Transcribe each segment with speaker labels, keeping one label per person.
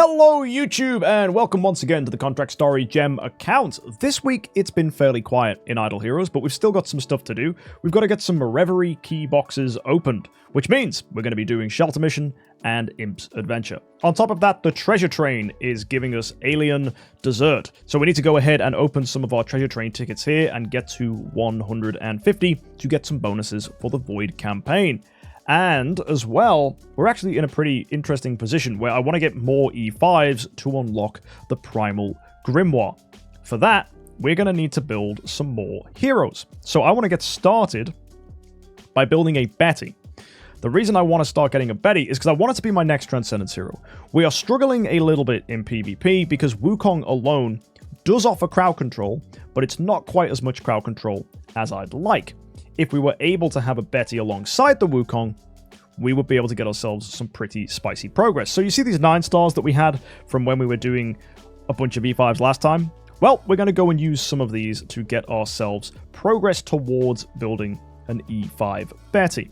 Speaker 1: Hello YouTube and welcome once again to the Contract Story Gem account. This week it's been fairly quiet in Idle Heroes, but we've still got some stuff to do. We've got to get some Reverie key boxes opened, which means we're going to be doing Shelter Mission and Imp's Adventure. On top of that, the Treasure Train is giving us Alien Dessert. So we need to go ahead and open some of our Treasure Train tickets here and get to 150 to get some bonuses for the Void campaign. And as well, we're actually in a pretty interesting position where I want to get more E5s to unlock the Primal Grimoire. For that, we're going to need to build some more heroes. So I want to get started by building a Betty. The reason I want to start getting a Betty is because I want it to be my next Transcendence hero. We are struggling a little bit in PvP because Wukong alone does offer crowd control, but it's not quite as much crowd control as I'd like. If we were able to have a Betty alongside the Wukong, we would be able to get ourselves some pretty spicy progress. So you see these 9 stars that we had from when we were doing a bunch of E5s last time? Well, we're going to go and use some of these to get ourselves progress towards building an E5 Betty.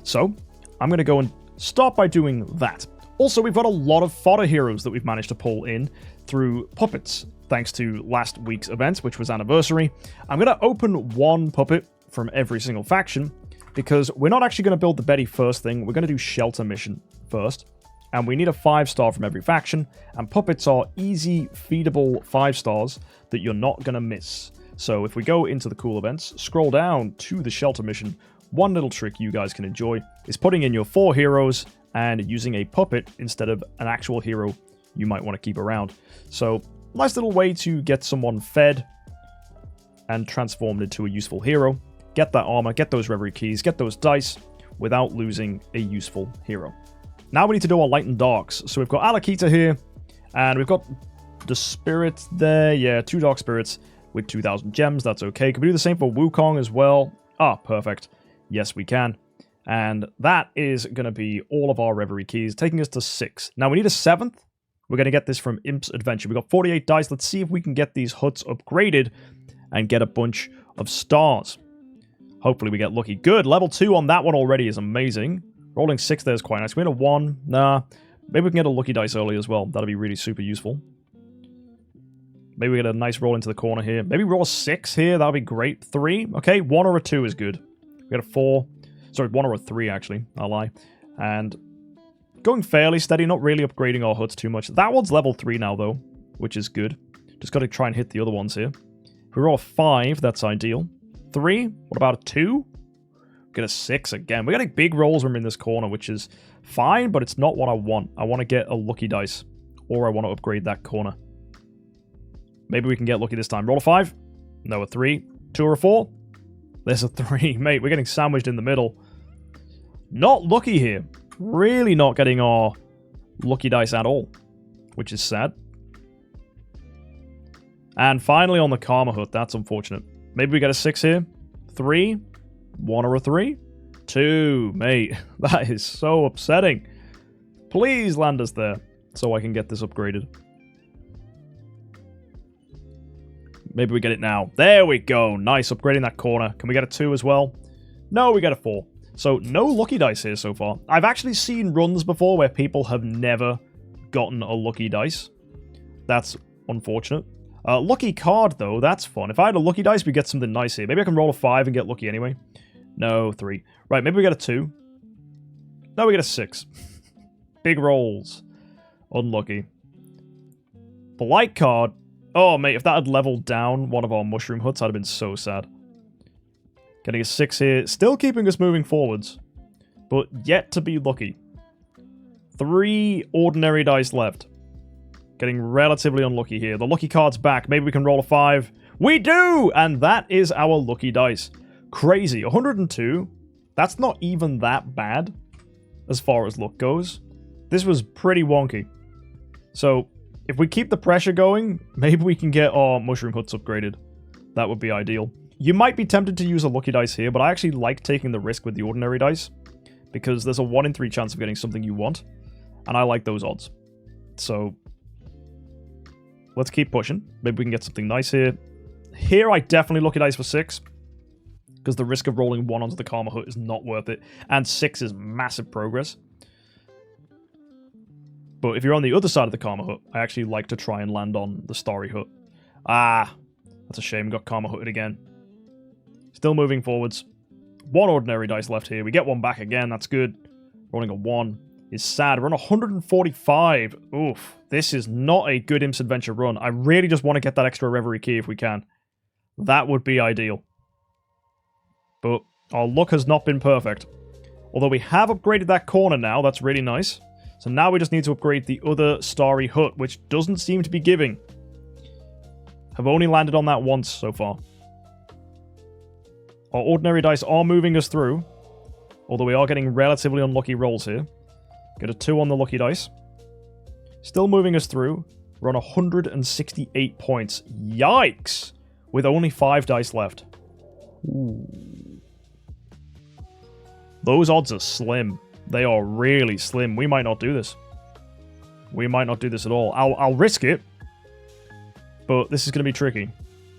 Speaker 1: So I'm going to go and start by doing that. Also, we've got a lot of fodder heroes that we've managed to pull in through puppets, thanks to last week's event, which was Anniversary. I'm going to open one puppet from every single faction, because we're not actually going to build the Betty first thing. We're going to do Shelter Mission first, and we need a 5-star from every faction, and puppets are easy, feedable 5 stars that you're not going to miss. So if we go into the cool events, scroll down to the Shelter Mission, one little trick you guys can enjoy is putting in your 4 heroes and using a puppet instead of an actual hero you might want to keep around. So nice little way to get someone fed and transformed into a useful hero. Get that armor, get those Reverie keys, get those dice without losing a useful hero. Now we need to do our light and darks. So we've got Alakita here, and we've got the spirit there. Yeah, 2 dark spirits with 2,000 gems. That's okay. Can we do the same for Wukong as well? Ah, perfect. Yes, we can. And that is going to be all of our Reverie keys, taking us to 6. Now we need a 7th. We're going to get this from Imp's Adventure. We've got 48 dice. Let's see if we can get these huts upgraded and get a bunch of stars. Hopefully we get lucky. Good. Level 2 on that one already is amazing. Rolling 6 there is quite nice. We had a 1. Nah. Maybe we can get a lucky dice early as well. That'll be really super useful. Maybe we get a nice roll into the corner here. Maybe roll a 6 here. That'll be great. 3. Okay. 1 or a 2 is good. We got a 4. Sorry, 1 or a 3 actually. I'll lie. And going fairly steady. Not really upgrading our huts too much. That one's level 3 now though, which is good. Just got to try and hit the other ones here. If we roll a 5, that's ideal. 3? What about a 2? Get a 6 again. We're getting big rolls when we're in this corner, which is fine, but it's not what I want. I want to get a lucky dice, or I want to upgrade that corner. Maybe we can get lucky this time. Roll a 5? No, a 3. 2 or a 4? There's a 3. Mate, we're getting sandwiched in the middle. Not lucky here. Really not getting our lucky dice at all, which is sad. And finally on the Karma Hut. That's unfortunate. Maybe we get a 6 here. 3. 1 or a 3. 2. Mate, that is so upsetting. Please land us there so I can get this upgraded. Maybe we get it now. There we go. Nice. Upgrading that corner. Can we get a 2 as well? No, we get a 4. So no lucky dice here so far. I've actually seen runs before where people have never gotten a lucky dice. That's unfortunate. Lucky card, though. That's fun. If I had a lucky dice, we get something nice here. Maybe I can roll a 5 and get lucky anyway. No, 3. Right, maybe we get a 2. No, we get a 6. Big rolls. Unlucky. Polite card. Oh, mate, if that had leveled down one of our mushroom huts, I'd have been so sad. Getting a 6 here. Still keeping us moving forwards. But yet to be lucky. 3 ordinary dice left. Getting relatively unlucky here. The lucky card's back. Maybe we can roll a 5. We do! And that is our lucky dice. Crazy. 102. That's not even that bad as far as luck goes. This was pretty wonky. So, if we keep the pressure going, maybe we can get our mushroom huts upgraded. That would be ideal. You might be tempted to use a lucky dice here, but I actually like taking the risk with the ordinary dice, because there's a 1 in 3 chance of getting something you want, and I like those odds. So let's keep pushing. Maybe we can get something nice here. Here, I definitely lucky dice for 6, because the risk of rolling 1 onto the Karma Hut is not worth it, and 6 is massive progress. But if you're on the other side of the Karma Hut, I actually like to try and land on the Starry Hut. Ah, that's a shame. Got Karma Hutted again. Still moving forwards. One ordinary dice left here. We get one back again. That's good. Rolling a 1 is sad. We're on 145. Oof. This is not a good Imps Adventure run. I really just want to get that extra Reverie key if we can. That would be ideal. But our luck has not been perfect. Although we have upgraded that corner now. That's really nice. So now we just need to upgrade the other Starry Hut, which doesn't seem to be giving. Have only landed on that once so far. Our ordinary dice are moving us through. Although we are getting relatively unlucky rolls here. Get a 2 on the lucky dice. Still moving us through. We're on 168 points. Yikes! With only 5 dice left. Ooh. Those odds are slim. They are really slim. We might not do this. We might not do this at all. I'll risk it. But this is going to be tricky.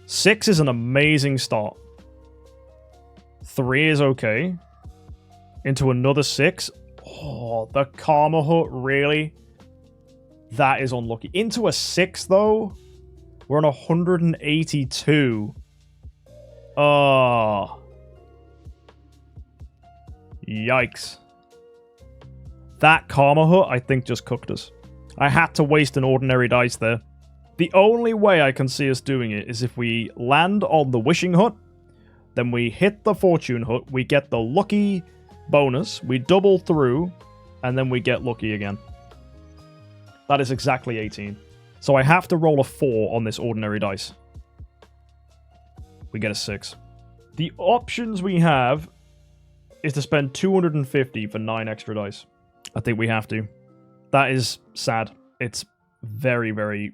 Speaker 1: 6 is an amazing start. 3 is okay. Into another 6. Oh, the Karma Hut, really? That is unlucky. Into a 6, though? We're on 182. Oh. Yikes. That Karma Hut, I think, just cooked us. I had to waste an ordinary dice there. The only way I can see us doing it is if we land on the Wishing Hut, then we hit the Fortune Hut, we get the lucky bonus, we double through, and then we get lucky again. That is exactly 18. So I have to roll a 4 on this ordinary dice. We get a 6. The options we have is to spend 250 for 9 extra dice. I think we have to. That is sad. It's very, very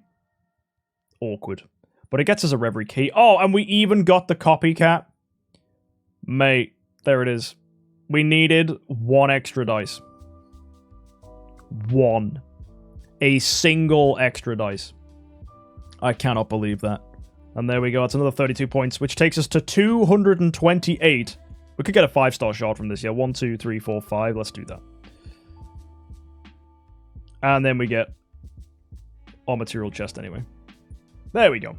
Speaker 1: awkward. But it gets us a Reverie key. Oh, and we even got the copycat. Mate, there it is. We needed 1 extra dice. 1. A single extra dice. I cannot believe that. And there we go. It's another 32 points, which takes us to 228. We could get a 5-star shard from this. Yeah, 1, 2, 3, 4, 5. Let's do that. And then we get our material chest anyway. There we go.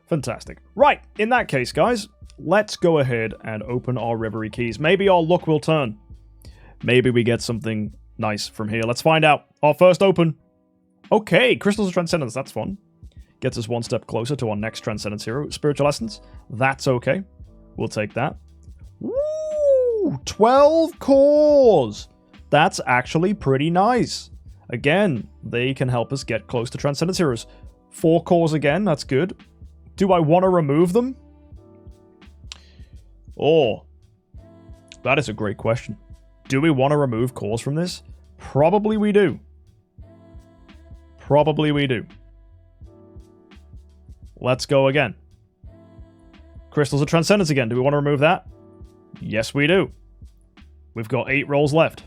Speaker 1: Fantastic. Right, in that case, guys, let's go ahead and open our Reverie keys. Maybe our luck will turn. Maybe we get something nice from here. Let's find out. Our first open. Okay, Crystals of Transcendence. That's fun. Gets us 1 step closer to our next Transcendence hero. Spiritual Essence. That's okay. We'll take that. Woo! 12 cores! That's actually pretty nice. Again, they can help us get close to Transcendence heroes. 4 cores again, that's good. Do I want to remove them? Oh, that is a great question. Do we want to remove cores from this? Probably we do. Probably we do. Let's go again. Crystals of Transcendence again. Do we want to remove that? Yes, we do. We've got 8 rolls left.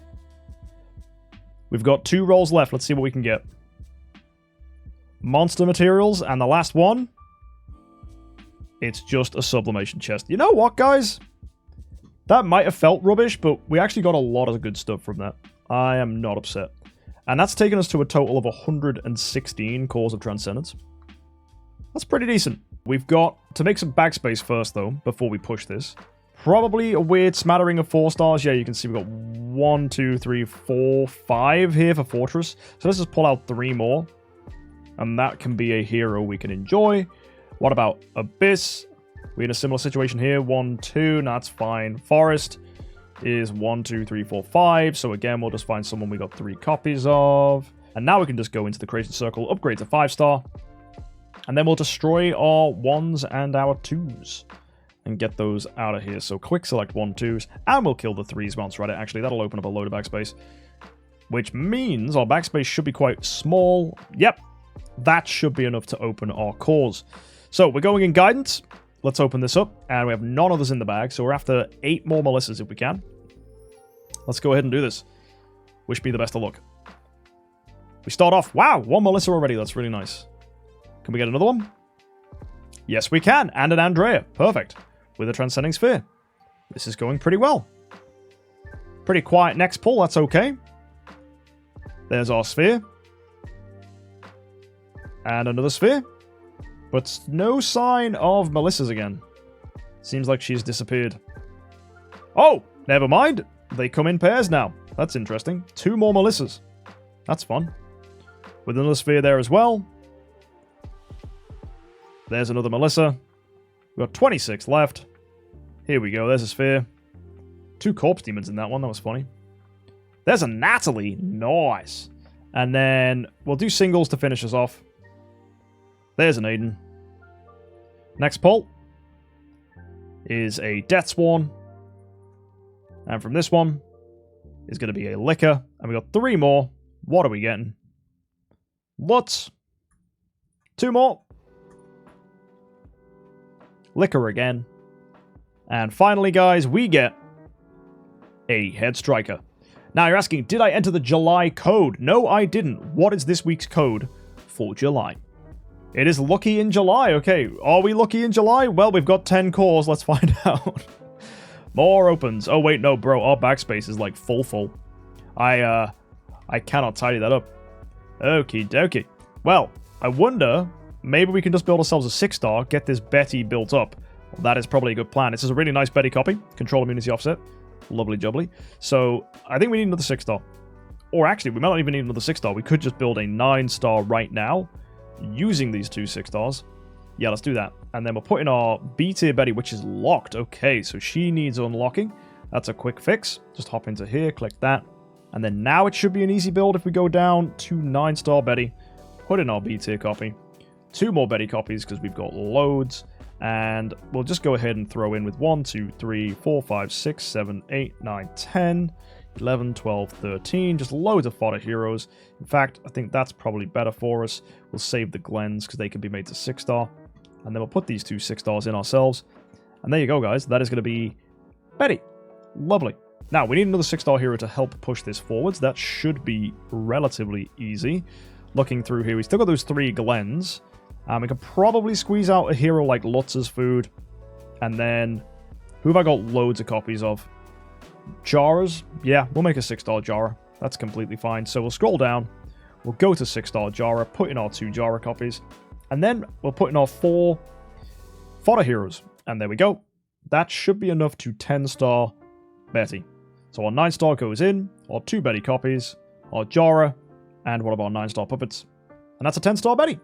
Speaker 1: We've got 2 rolls left. Let's see what we can get. Monster materials, and the last one. It's just a sublimation chest. You know what, guys? That might have felt rubbish, but we actually got a lot of good stuff from that. I am not upset. And that's taken us to a total of 116 cores of Transcendence. That's pretty decent. We've got to make some bag space first, though, before we push this. Probably a weird smattering of 4 stars. Yeah, you can see we've got 1, 2, 3, 4, 5 here for Fortress. So let's just pull out 3 more. And that can be a hero we can enjoy. What about Abyss? We're in a similar situation here. 1, 2, that's fine. Forest is 1, 2, 3, 4, 5. So again, we'll just find someone we got 3 copies of. And now we can just go into the Creation Circle, upgrade to 5-star. And then we'll destroy our 1s and our 2s. And get those out of here. So quick select 1, 2s. And we'll kill the 3s once, right? Actually, that'll open up a load of backspace. Which means our backspace should be quite small. Yep. That should be enough to open our cores. So we're going in Guidance. Let's open this up. And we have none others in the bag. So we're after 8 more Melissas if we can. Let's go ahead and do this. Wish me the best of luck. We start off. Wow, 1 Melissa already. That's really nice. Can we get another one? Yes, we can. And an Andrea. Perfect. With a Transcending Sphere. This is going pretty well. Pretty quiet next pull. That's okay. There's our sphere. And another sphere. But no sign of Melissa's again. Seems like she's disappeared. Oh, never mind. They come in pairs now. That's interesting. 2 more Melissas. That's fun. With another sphere there as well. There's another Melissa. We've got 26 left. Here we go. There's a sphere. 2 corpse demons in that one. That was funny. There's a Natalie. Nice. And then we'll do singles to finish us off. There's an Aiden. Next pull is a Death Sworn. And from this one is going to be a Liquor. And we got 3 more. What are we getting? Lutz. 2 more. Liquor again. And finally, guys, we get a Head Striker. Now, you're asking, did I enter the July code? No, I didn't. What is this week's code for July? It is Lucky in July. Okay, are we lucky in July? Well, we've got 10 cores. Let's find out. More opens. Oh, wait, no, bro. Our backspace is, like, full. I cannot tidy that up. Okie dokie. Well, I wonder, maybe we can just build ourselves a 6-star, get this Betty built up. Well, that is probably a good plan. This is a really nice Betty copy. Control immunity offset. Lovely jubbly. So, I think we need another 6-star. Or actually, we might not even need another 6-star. We could just build a 9-star right now, using these 2 6-stars. Yeah, let's do that. And then we'll put in our B-tier Betty, which is locked. Okay, so she needs unlocking. That's a quick fix. Just hop into here, click that. And then now it should be an easy build if we go down to 9-star Betty. Put in our B-tier copy. 2 more Betty copies because we've got loads. And we'll just go ahead and throw in with 1, 2, 3, 4, 5, 6, 7, 8, 9, 10, 11, 12, 13. Just loads of fodder heroes. In fact, I think that's probably better for us. We'll save the Glens because they can be made to 6-star. And then we'll put these 2 6-stars in ourselves. And there you go, guys. That is going to be Betty. Lovely. Now, we need another 6-star hero to help push this forwards. That should be relatively easy. Looking through here, we still got those 3 Glens. We can probably squeeze out a hero like Lutz's Food. And then, who have I got loads of copies of? Jara's? Yeah, we'll make a 6-star Jara. That's completely fine. So we'll scroll down. We'll go to 6-star Jara, put in our 2 Jara copies. And then we'll put in our 4 fodder heroes. And there we go. That should be enough to 10-star Betty. So our 9-star goes in, our 2 Betty copies, our Jara, and one of our 9-star puppets. And that's a 10-star Betty.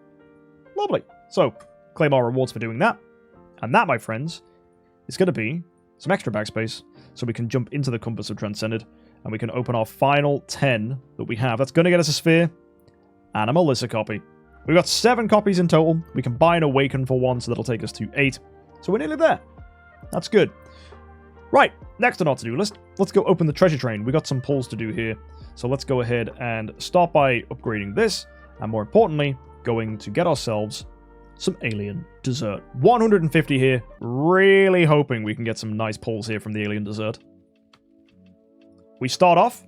Speaker 1: Lovely. So, claim our rewards for doing that. And that, my friends, is going to be some extra backspace, so we can jump into the Compass of Transcended, and we can open our final 10 that we have. That's going to get us a sphere and a Melissa copy. We've got 7 copies in total. We can buy an Awaken for 1, so that'll take us to 8. So we're nearly there. That's good. Right, next on our to-do list, let's go open the treasure train. We got some pulls to do here. So let's go ahead and start by upgrading this, and more importantly, going to get ourselves some alien dessert. 150 here. Really hoping we can get some nice pulls here from the alien dessert. We start off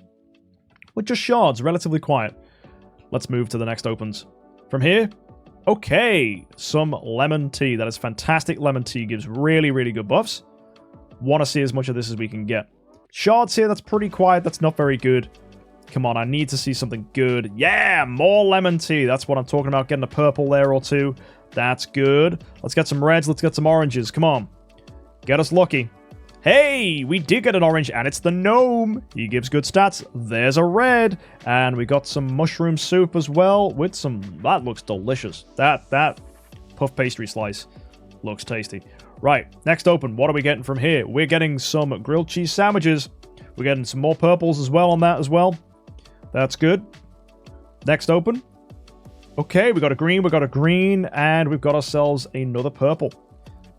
Speaker 1: with just shards, relatively quiet. Let's move to the next opens. From here, okay, some lemon tea. That is fantastic. Lemon tea gives really, really good buffs. Want to see as much of this as we can get. Shards here, that's pretty quiet. That's not very good. Come on, I need to see something good. Yeah, more lemon tea. That's what I'm talking about. Getting a purple there or 2. That's good. Let's get some reds. Let's get some oranges. Come on. Get us lucky. Hey, we did get an orange, and it's the gnome. He gives good stats. There's a red. And we got some mushroom soup as well with some... That looks delicious. That puff pastry slice looks tasty. Right, next open. What are we getting from here? We're getting some grilled cheese sandwiches. We're getting some more purples as well on that as well. That's good. Next open. Okay, we got a green, and we've got ourselves another purple.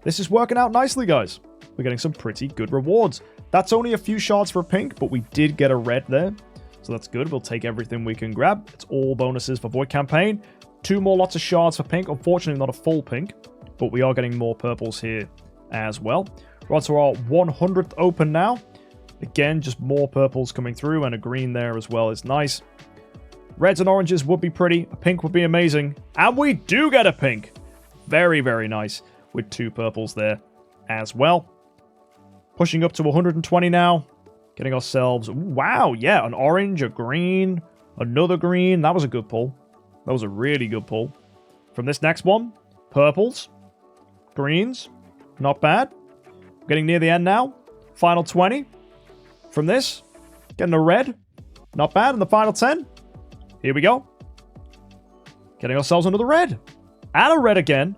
Speaker 1: This is working out nicely, guys. We're getting some pretty good rewards. That's only a few shards for pink, but we did get a red there. So that's good. We'll take everything we can grab. It's all bonuses for Void Campaign. 2 more lots of shards for pink. Unfortunately, not a full pink, but we are getting more purples here as well. We're on to our 100th open now. Again, just more purples coming through, and a green there as well is nice. Reds and oranges would be pretty. A pink would be amazing. And we do get a pink. Very, very nice. With 2 purples there as well. Pushing up to 120 now. Getting ourselves... Wow, yeah, an orange, a green, another green. That was a good pull. That was a really good pull. From this next one, purples, greens, not bad. Getting near the end now. Final 20. From this, getting a red, not bad. And the final 10, here we go. Getting ourselves another red. And a red again,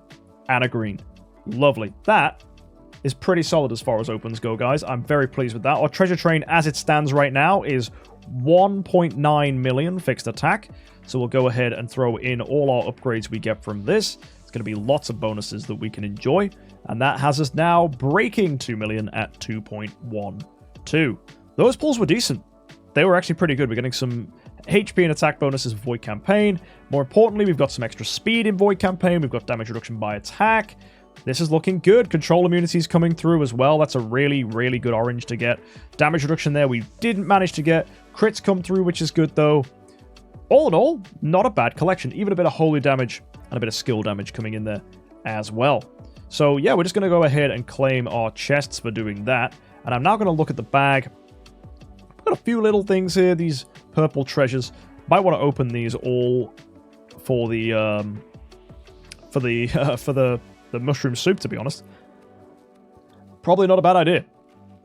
Speaker 1: and a green. Lovely. That is pretty solid as far as opens go, guys. I'm very pleased with that. Our treasure train, as it stands right now, is 1.9 million fixed attack. So we'll go ahead and throw in all our upgrades we get from this. It's going to be lots of bonuses that we can enjoy. And that has us now breaking 2 million at 2.12. Those pulls were decent. They were actually pretty good. We're getting some HP and attack bonuses in Void Campaign. More importantly, we've got some extra speed in Void Campaign. We've got damage reduction by attack. This is looking good. Control immunities coming through as well. That's a really, really good orange to get. Damage reduction there we didn't manage to get. Crits come through, which is good though. All in all, not a bad collection. Even a bit of holy damage and a bit of skill damage coming in there as well. So yeah, we're just going to go ahead and claim our chests for doing that. And I'm now going to look at the bag. I've got a few little things here, these purple treasures. Might want to open these all for the mushroom soup, to be honest. Probably not a bad idea,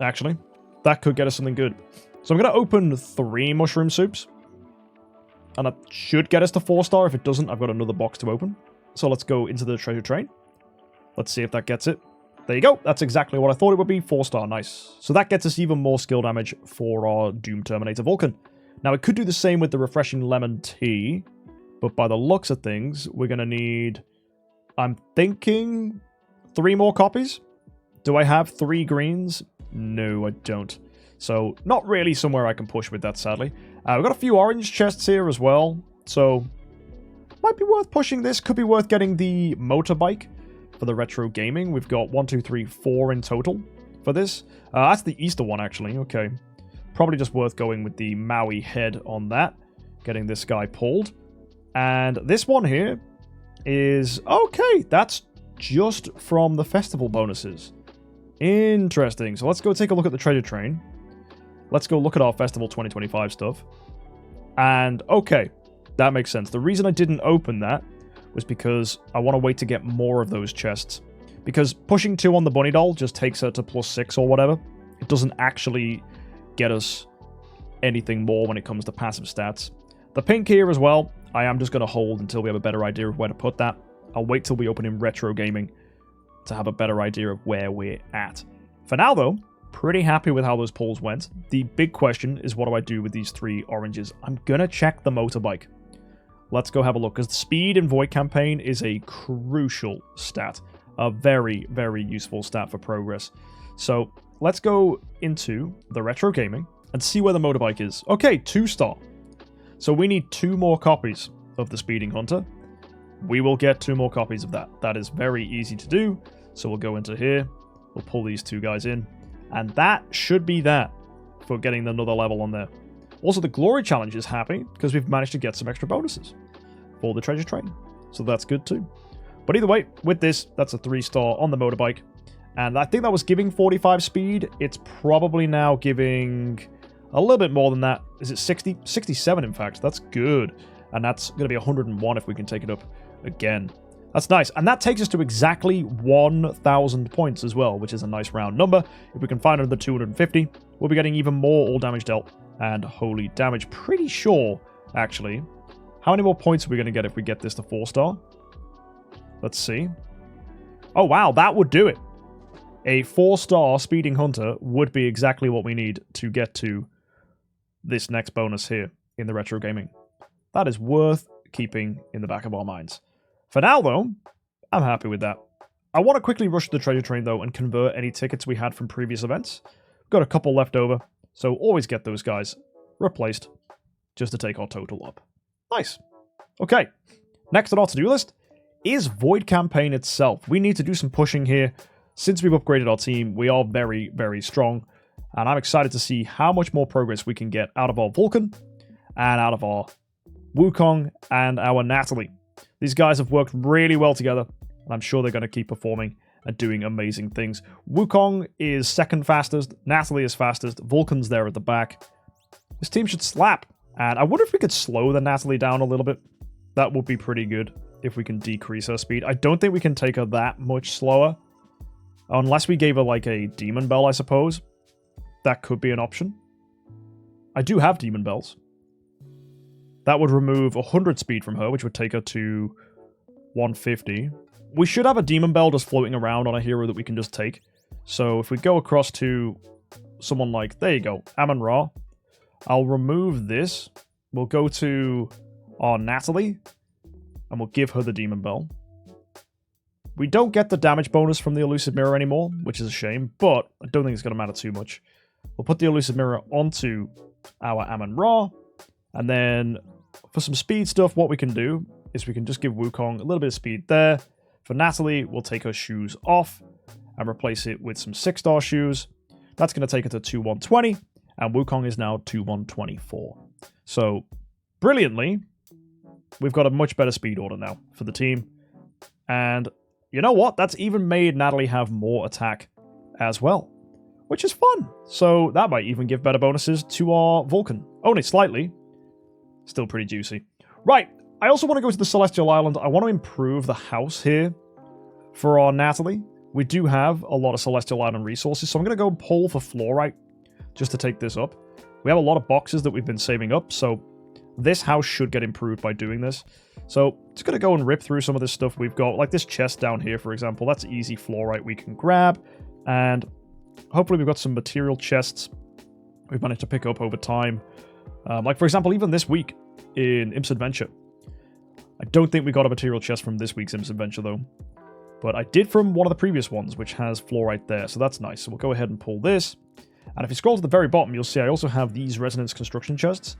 Speaker 1: actually. That could get us something good. So I'm going to open 3 mushroom soups. And that should get us to 4-star. If it doesn't, I've got another box to open. So let's go into the treasure train. Let's see if that gets it. There you go. That's exactly what I thought it would be. 4-star. Nice. So that gets us even more skill damage for our Doom Terminator Vulcan. Now, it could do the same with the refreshing lemon tea. But by the looks of things, we're going to need... I'm thinking 3 more copies. Do I have 3 greens? No, I don't. So, not really somewhere I can push with that, sadly. We've got a few orange chests here as well. So, might be worth pushing this. Could be worth getting the motorbike for the retro gaming. We've got 1, 2, 3, 4 in total for this. That's the Easter one, actually. Okay. Probably just worth going with the Maui head on that. Getting this guy pulled. And this one here is... Okay, that's just from the festival bonuses. Interesting. So let's go take a look at the treasure train. Let's go look at our Festival 2025 stuff. And, okay, that makes sense. The reason I didn't open that was because I want to wait to get more of those chests. Because pushing 2 on the bunny doll just takes her to +6 or whatever. It doesn't actually get us anything more when it comes to passive stats. The pink here as well, I am just going to hold until we have a better idea of where to put that. I'll wait till we open in retro gaming to have a better idea of where we're at. For now, though, pretty happy with how those pulls went. The big question is, what do I do with these 3 oranges? I'm going to check the motorbike. Let's go have a look, because speed in Void Campaign is a crucial stat. A very, very useful stat for progress. So, let's go into the retro gaming and see where the motorbike is. Okay, 2-star. So we need 2 more copies of the Speeding Hunter. We will get 2 more copies of that. That is very easy to do. So we'll go into here. We'll pull these 2 guys in. And that should be that for getting another level on there. Also, the Glory Challenge is happy because we've managed to get some extra bonuses for the treasure train. So that's good too. But either way, with this, that's a 3-star on the motorbike. And I think that was giving 45 speed. It's probably now giving a little bit more than that. Is it 60? 67, in fact. That's good. And that's going to be 101 if we can take it up again. That's nice. And that takes us to exactly 1,000 points as well, which is a nice round number. If we can find another 250, we'll be getting even more all damage dealt and holy damage. Pretty sure, actually. How many more points are we going to get if we get this to 4-star? Let's see. Oh, wow. That would do it. A 4-star Speeding Hunter would be exactly what we need to get to this next bonus here in the retro gaming. That is worth keeping in the back of our minds. For now, though, I'm happy with that. I want to quickly rush the treasure train, though, and convert any tickets we had from previous events. We've got a couple left over, so always get those guys replaced just to take our total up. Nice. Okay, next on our to-do list is Void Campaign itself. We need to do some pushing here. Since we've upgraded our team, we are very, very strong, and I'm excited to see how much more progress we can get out of our Vulcan and out of our Wukong and our Natalie. These guys have worked really well together, and I'm sure they're going to keep performing and doing amazing things. Wukong is second fastest, Natalie is fastest, Vulcan's there at the back. This team should slap, and I wonder if we could slow the Natalie down a little bit. That would be pretty good. if we can decrease her speed. I don't think we can take her that much slower. Unless we gave her, like, a Demon Bell, I suppose. That could be an option. I do have Demon Bells. That would remove 100 speed from her, which would take her to 150. We should have a Demon Bell just floating around on a hero that we can just take. So if we go across to someone like, there you go, Amun-Ra. I'll remove this. We'll go to our Natalie, and we'll give her the Demon Bell. We don't get the damage bonus from the Elusive Mirror anymore, which is a shame, but I don't think it's going to matter too much. We'll put the Elusive Mirror onto our Amun-Ra, and then for some speed stuff, what we can do is we can just give Wukong a little bit of speed there. For Natalie, we'll take her shoes off and replace it with some 6-star shoes. That's going to take her to 2120, and Wukong is now 2124. So, brilliantly, we've got a much better speed order now for the team. And you know what? That's even made Natalie have more attack as well, which is fun. So that might even give better bonuses to our Vulcan. Only slightly. Still pretty juicy. Right. I also want to go to the Celestial Island. I want to improve the house here for our Natalie. We do have a lot of Celestial Island resources, so I'm going to go pull for fluorite just to take this up. We have a lot of boxes that we've been saving up, so this house should get improved by doing this. So, just going to go and rip through some of this stuff we've got. Like this chest down here, for example. That's easy fluorite we can grab. And hopefully we've got some material chests we've managed to pick up over time. Like, for example, even this week in Imp's Adventure. I don't think we got a material chest from this week's Imp's Adventure, though. But I did from one of the previous ones, which has fluorite there. So that's nice. So we'll go ahead and pull this. And if you scroll to the very bottom, you'll see I also have these resonance construction chests,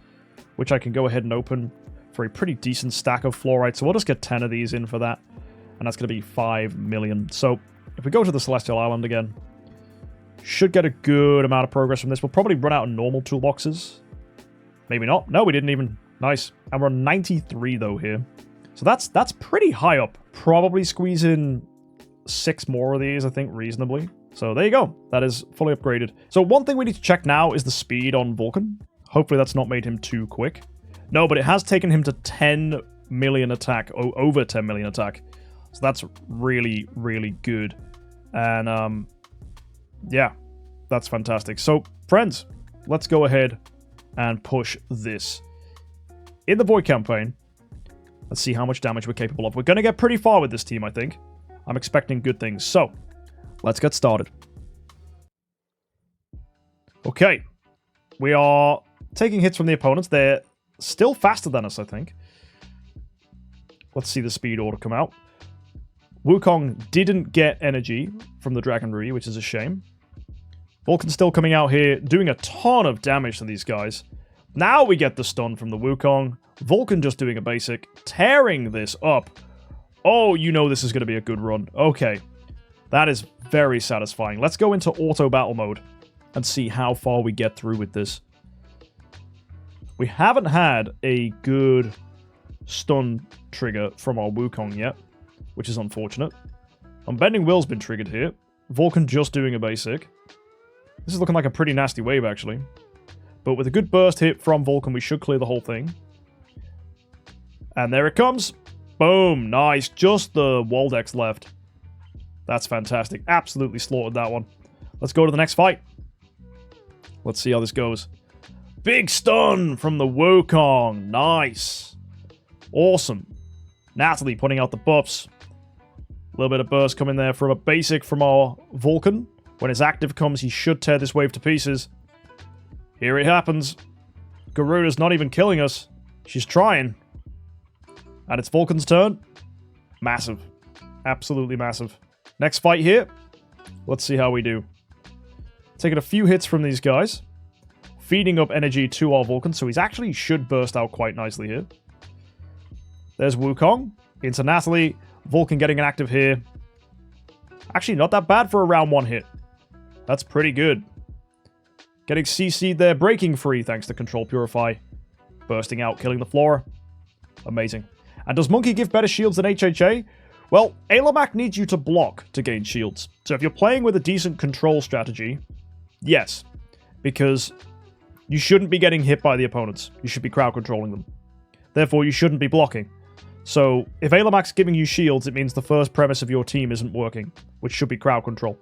Speaker 1: which I can go ahead and open for a pretty decent stack of fluorite. So we'll just get 10 of these in for that. And that's going to be 5 million. So if we go to the Celestial Island again, should get a good amount of progress from this. We'll probably run out of normal toolboxes. Maybe not. No, we didn't even. Nice. And we're on 93 though here. So that's pretty high up. Probably squeeze in 6 more of these, I think, reasonably. So there you go. That is fully upgraded. So one thing we need to check now is the speed on Vulcan. Hopefully that's not made him too quick. No, but it has taken him to 10 million attack. Over 10 million attack. So that's really, really good. And, yeah, that's fantastic. So, friends, let's go ahead and push this. In the Void campaign, let's see how much damage we're capable of. We're going to get pretty far with this team, I think. I'm expecting good things. So, let's get started. Okay. We are taking hits from the opponents. They're still faster than us, I think. Let's see the speed order come out. Wukong didn't get energy from the Dragon Rui, which is a shame. Vulcan's still coming out here, doing a ton of damage to these guys. Now we get the stun from the Wukong. Vulcan just doing a basic, tearing this up. Oh, you know this is going to be a good run. Okay. That is very satisfying. Let's go into auto battle mode and see how far we get through with this. We haven't had a good stun trigger from our Wukong yet, which is unfortunate. Unbending Will's been triggered here. Vulcan just doing a basic. This is looking like a pretty nasty wave, actually. But with a good burst hit from Vulcan, we should clear the whole thing. And there it comes. Boom. Nice. Just the Waldex left. That's fantastic. Absolutely slaughtered that one. Let's go to the next fight. Let's see how this goes. Big stun from the Wukong. Nice. Awesome. Natalie putting out the buffs. A little bit of burst coming there from a basic from our Vulcan. When his active comes, he should tear this wave to pieces. Here it happens. Garuda's not even killing us. She's trying. And it's Vulcan's turn. Massive. Absolutely massive. Next fight here. Let's see how we do. Taking a few hits from these guys. Feeding up energy to our Vulcan, so he's actually should burst out quite nicely here. There's Wukong. Into Natalie. Vulcan getting an active here. Actually, not that bad for a round 1 hit. That's pretty good. Getting CC'd there, breaking free thanks to Control Purify. Bursting out, killing the Flora. Amazing. And does Monkey give better shields than HHA? Well, Ailamak needs you to block to gain shields. So if you're playing with a decent control strategy, yes. Because you shouldn't be getting hit by the opponents. You should be crowd controlling them. Therefore, you shouldn't be blocking. So if Alamac's giving you shields, it means the first premise of your team isn't working, which should be crowd control.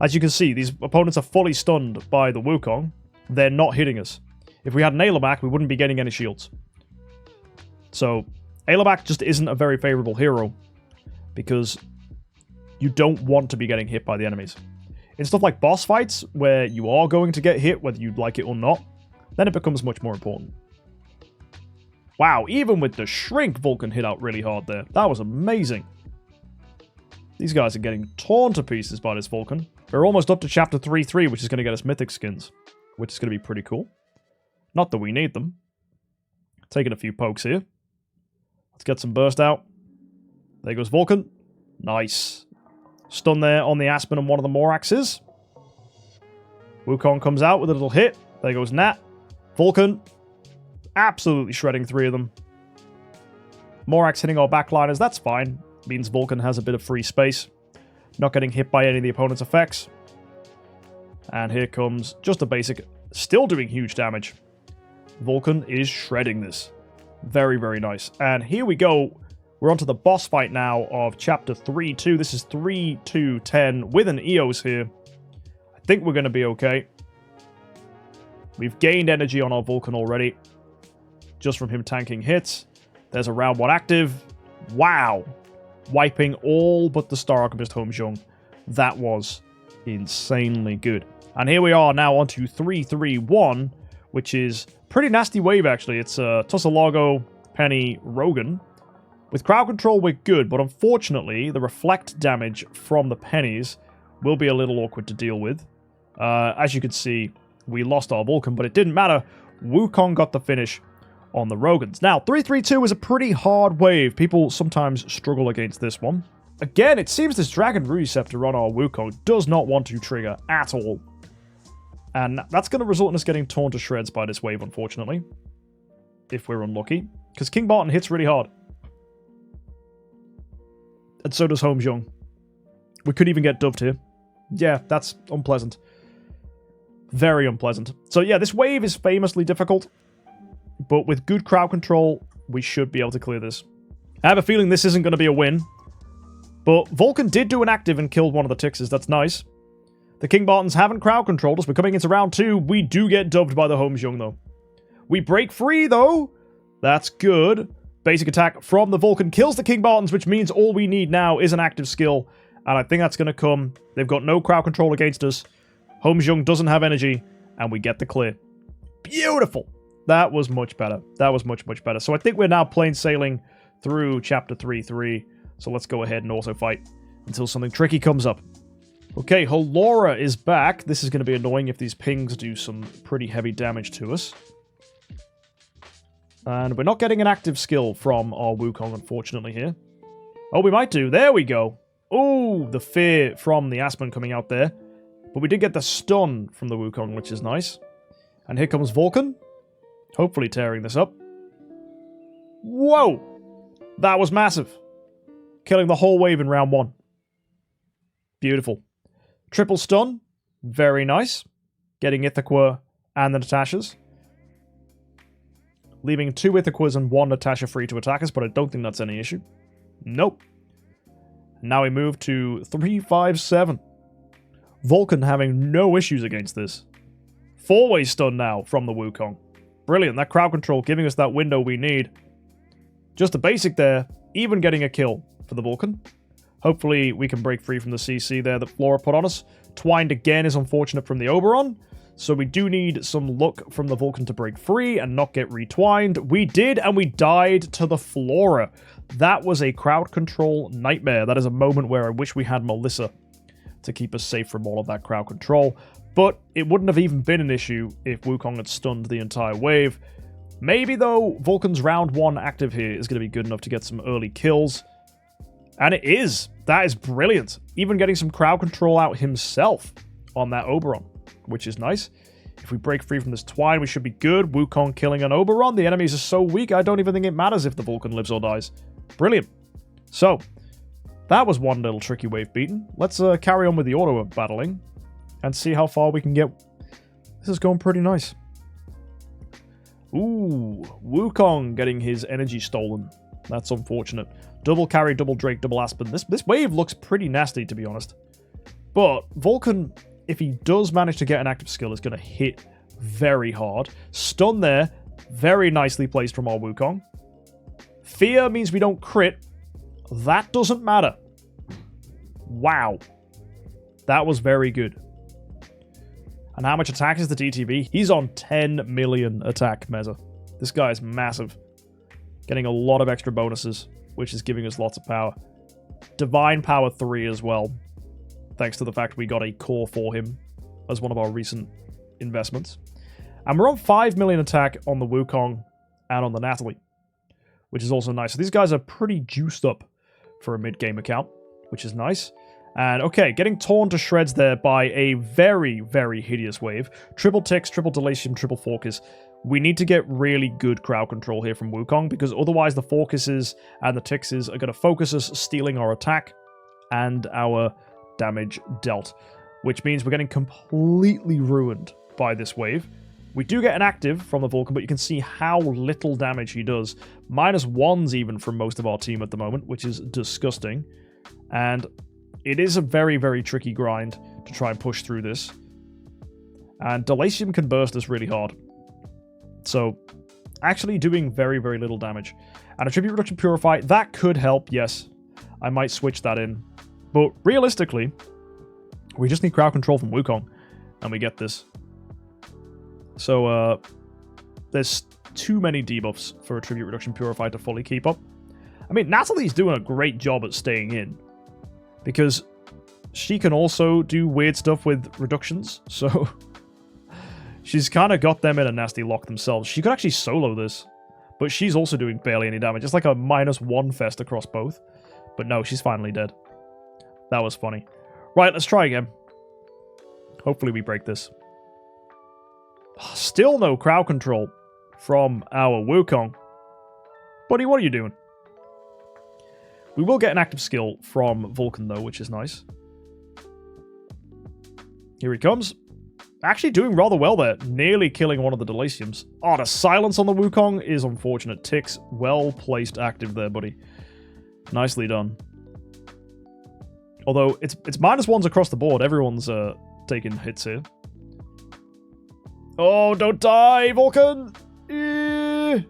Speaker 1: As you can see, these opponents are fully stunned by the Wukong. They're not hitting us. If we had an Alamac, we wouldn't be getting any shields. So Alamac just isn't a very favorable hero because you don't want to be getting hit by the enemies. In stuff like boss fights, where you are going to get hit whether you'd like it or not, then it becomes much more important. Wow, even with the shrink, Vulcan hit out really hard there. That was amazing. These guys are getting torn to pieces by this Vulcan. We're almost up to chapter 3-3, which is going to get us mythic skins, which is going to be pretty cool. Not that we need them. Taking a few pokes here. Let's get some burst out. There goes Vulcan. Nice. Stun there on the Aspen and one of the Moraxes. Wukong comes out with a little hit. There goes Nat. Vulcan. Absolutely shredding 3 of them. Morax hitting our backliners. That's fine. Means Vulcan has a bit of free space. Not getting hit by any of the opponent's effects. And here comes just a basic. Still doing huge damage. Vulcan is shredding this. Very, very nice. And here we go. We're onto the boss fight now of chapter 3-2. This is 3-2-10 with an EOS here. I think we're going to be okay. We've gained energy on our Vulcan already. Just from him tanking hits. There's a round 1 active. Wow. Wiping all but the Star Alchemist HomeXJUMP. That was insanely good. And here we are now onto 3-3-1, which is pretty nasty wave actually. It's Tussalago, Penny, Rogan. With crowd control we're good, but unfortunately the reflect damage from the pennies will be a little awkward to deal with. As you can see, we lost our Vulcan, but it didn't matter. Wukong got the finish on the Rogans. Now, 3-3-2 is a pretty hard wave. People sometimes struggle against this one. Again, it seems this Dragon Receptor on our Wukong does not want to trigger at all. And that's going to result in us getting torn to shreds by this wave, unfortunately. If we're unlucky. Because King Barton hits really hard. And so does HomeXJUMP. We could even get dubbed here. Yeah, that's unpleasant. Very unpleasant. So yeah, this wave is famously difficult. But with good crowd control, we should be able to clear this. I have a feeling this isn't going to be a win. But Vulcan did do an active and killed one of the Tixes. That's nice. The King Bartons haven't crowd controlled us. We're coming into round 2. We do get dubbed by the HomeXJUMP, though. We break free, though. That's good. Basic attack from the Vulcan kills the King Bartons, which means all we need now is an active skill. And I think that's going to come. They've got no crowd control against us. HomeXJUMP doesn't have energy. And we get the clear. Beautiful. That was much better. That was much, much better. So I think we're now plain sailing through chapter 3-3. So let's go ahead and also fight until something tricky comes up. Okay, Halora is back. This is going to be annoying if these pings do some pretty heavy damage to us. And we're not getting an active skill from our Wukong, unfortunately, here. Oh, we might do. There we go. Oh, the fear from the Aspen coming out there. But we did get the stun from the Wukong, which is nice. And here comes Vulcan. Hopefully tearing this up. Whoa! That was massive. Killing the whole wave in round 1. Beautiful. Triple stun. Very nice. Getting Ithaca and the Natashas. Leaving 2 Ithaquas and 1 Natasha free to attack us, but I don't think that's any issue. Nope. Now we move to 3-5-7. Vulcan having no issues against this. 4-way stun now from the Wukong. Brilliant. That crowd control giving us that window we need. Just a basic there. Even getting a kill for the Vulcan. Hopefully we can break free from the CC there that Flora put on us. Twined again is unfortunate from the Oberon. So we do need some luck from the Vulcan to break free and not get retwined. We did, and we died to the Flora. That was a crowd control nightmare. That is a moment where I wish we had Melissa to keep us safe from all of that crowd control. But it wouldn't have even been an issue if Wukong had stunned the entire wave. Maybe, though, Vulcan's round 1 active here is going to be good enough to get some early kills. And it is. That is brilliant. Even getting some crowd control out himself on that Oberon, which is nice. If we break free from this twine, we should be good. Wukong killing an Oberon. The enemies are so weak, I don't even think it matters if the Vulcan lives or dies. Brilliant. So, that was one little tricky wave beaten. Let's carry on with the auto battling and see how far we can get. This is going pretty nice. Ooh, Wukong getting his energy stolen. That's unfortunate. Double carry, double Drake, double Aspen. This wave looks pretty nasty, to be honest. But Vulcan, if he does manage to get an active skill, is going to hit very hard. Stun there, very nicely placed from our Wukong. Fear means we don't crit. That doesn't matter. Wow. That was very good. And how much attack is the DTV? He's on 10 million attack, Meza. This guy is massive. Getting a lot of extra bonuses, which is giving us lots of power. Divine Power 3 as well. Thanks to the fact we got a core for him as one of our recent investments. And we're on 5 million attack on the Wukong and on the Natalie, which is also nice. So these guys are pretty juiced up for a mid-game account, which is nice. And okay, getting torn to shreds there by a very, very hideous wave. Triple ticks, triple delatium, triple focus. We need to get really good crowd control here from Wukong, because otherwise the focuses and the tickses are going to focus us, stealing our attack and our damage dealt, which means we're getting completely ruined by this wave. We do get an active from the Vulcan, but you can see how little damage he does. -1s even from most of our team at the moment, which is disgusting. And it is a very, very tricky grind to try and push through this. And Delatium can burst us really hard. So, actually doing very, very little damage. And Attribute Reduction Purify, that could help, yes. I might switch that in. But realistically, we just need crowd control from Wukong, and we get this. So, there's too many debuffs for Attribute Reduction Purify to fully keep up. I mean, Natalie's doing a great job at staying in, because she can also do weird stuff with reductions, so she's kind of got them in a nasty lock themselves. She could actually solo this, but she's also doing barely any damage. It's like a -1 fest across both. But no, she's finally dead. That was funny. Right, let's try again. Hopefully we break this. Still no crowd control from our Wukong. Buddy, what are you doing? We will get an active skill from Vulcan, though, which is nice. Here he comes. Actually doing rather well there. Nearly killing one of the Delatiums. Oh, the silence on the Wukong is unfortunate. Ticks, well-placed active there, buddy. Nicely done. Although, it's -1s across the board. Everyone's taking hits here. Oh, don't die, Vulcan! Here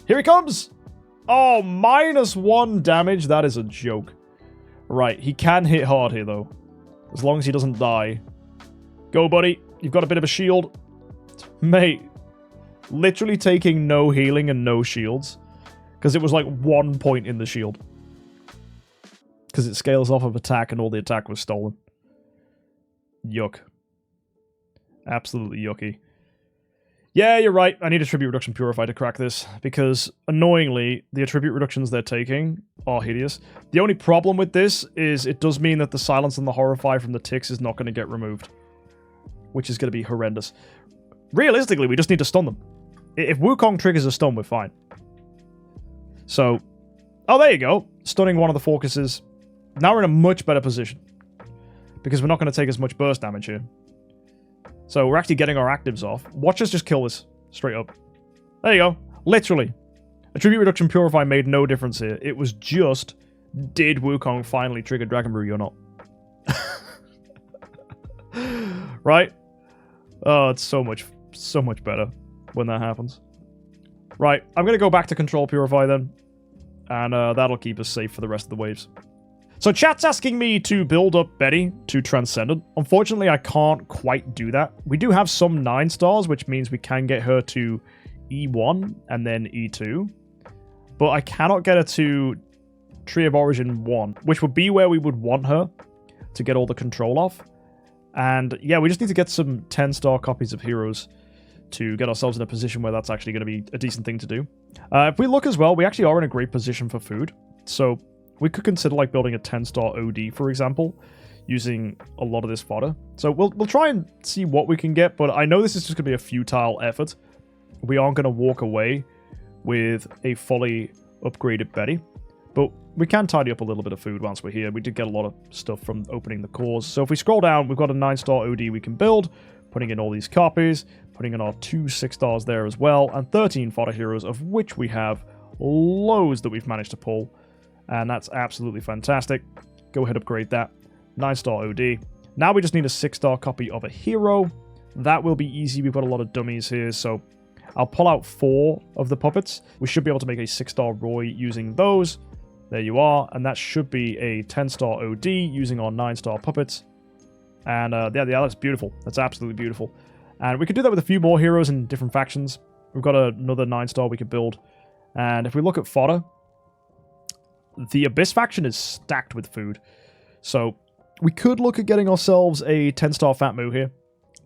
Speaker 1: he comes! Oh, -1 damage? That is a joke. Right, he can hit hard here, though. As long as he doesn't die. Go, buddy. You've got a bit of a shield. Mate. Literally taking no healing and no shields. Because it was like 1 point in the shield. Because it scales off of attack and all the attack was stolen. Yuck. Absolutely yucky. Yeah, you're right. I need Attribute Reduction Purify to crack this, because, annoyingly, the attribute reductions they're taking are hideous. The only problem with this is it does mean that the Silence and the Horrify from the ticks is not going to get removed, which is going to be horrendous. Realistically, we just need to stun them. If Wukong triggers a stun, we're fine. So, oh, there you go. Stunning one of the focuses. Now we're in a much better position, because we're not going to take as much burst damage here. So we're actually getting our actives off. Watch us just kill this. Straight up. There you go. Literally. Attribute Reduction Purify made no difference here. It was just, did Wukong finally trigger Dragon Brew or not? Right? Oh, it's so much better when that happens. Right, I'm going to go back to Control Purify then. And that'll keep us safe for the rest of the waves. So chat's asking me to build up Betty to Transcendent. Unfortunately, I can't quite do that. We do have some 9 stars, which means we can get her to E1 and then E2. But I cannot get her to Tree of Origin 1, which would be where we would want her to get all the control off. And yeah, we just need to get some 10-star copies of heroes to get ourselves in a position where that's actually going to be a decent thing to do. If we look as well, we actually are in a great position for food. So we could consider like building a 10-star OD, for example, using a lot of this fodder. So we'll try and see what we can get, but I know this is just going to be a futile effort. We aren't going to walk away with a fully upgraded Betty, but we can tidy up a little bit of food once we're here. We did get a lot of stuff from opening the cores. So if we scroll down, we've got a 9-star OD we can build, putting in all these copies, putting in our 2 6-stars there as well, and 13 fodder heroes, of which we have loads that we've managed to pull. And that's absolutely fantastic. Go ahead, upgrade that. 9-star OD. Now we just need a 6-star copy of a hero. That will be easy. We've got a lot of dummies here, so I'll pull out 4 of the puppets. We should be able to make a 6-star Roy using those. There you are. And that should be a 10-star OD using our 9-star puppets. And yeah, that's beautiful. That's absolutely beautiful. And we could do that with a few more heroes in different factions. We've got another 9-star we could build. And if we look at fodder, the Abyss faction is stacked with food. So we could look at getting ourselves a 10-star Fat Moo here.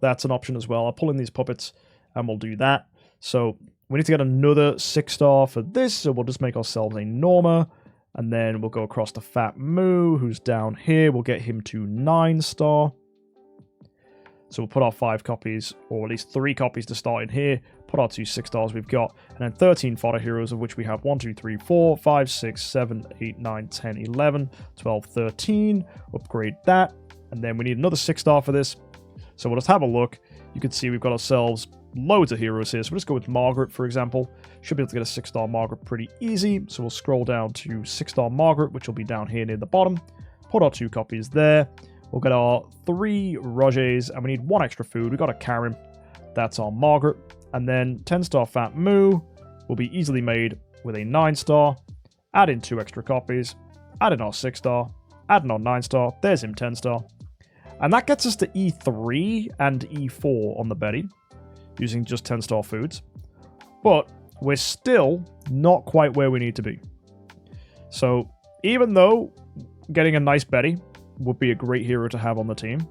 Speaker 1: That's an option as well. I'll pull in these puppets and we'll do that. So we need to get another 6-star for this. So we'll just make ourselves a Norma. And then we'll go across to Fat Moo, who's down here. We'll get him to 9-star. So we'll put our 5 copies, or at least 3 copies to start in here. Put our 2 6-stars we've got. And then 13 fodder heroes, of which we have 1, 2, 3, 4, 5, 6, 7, 8, 9, 10, 11, 12, 13. Upgrade that. And then we need another 6-star for this. So we'll just have a look. You can see we've got ourselves loads of heroes here. So we'll just go with Margaret, for example. Should be able to get a 6-star Margaret pretty easy. So we'll scroll down to 6-star Margaret, which will be down here near the bottom. Put our 2 copies there. We'll get our 3 Rogers, and we need 1 extra food. We've got a Karen. That's our Margaret. And then 10-star Fat Moo will be easily made with a 9-star. Add in 2 extra copies. Add in our 6-star. Add in our 9-star. There's him 10-star. And that gets us to E3 and E4 on the Betty, using just 10-star foods. But we're still not quite where we need to be. So even though getting a nice Betty would be a great hero to have on the team,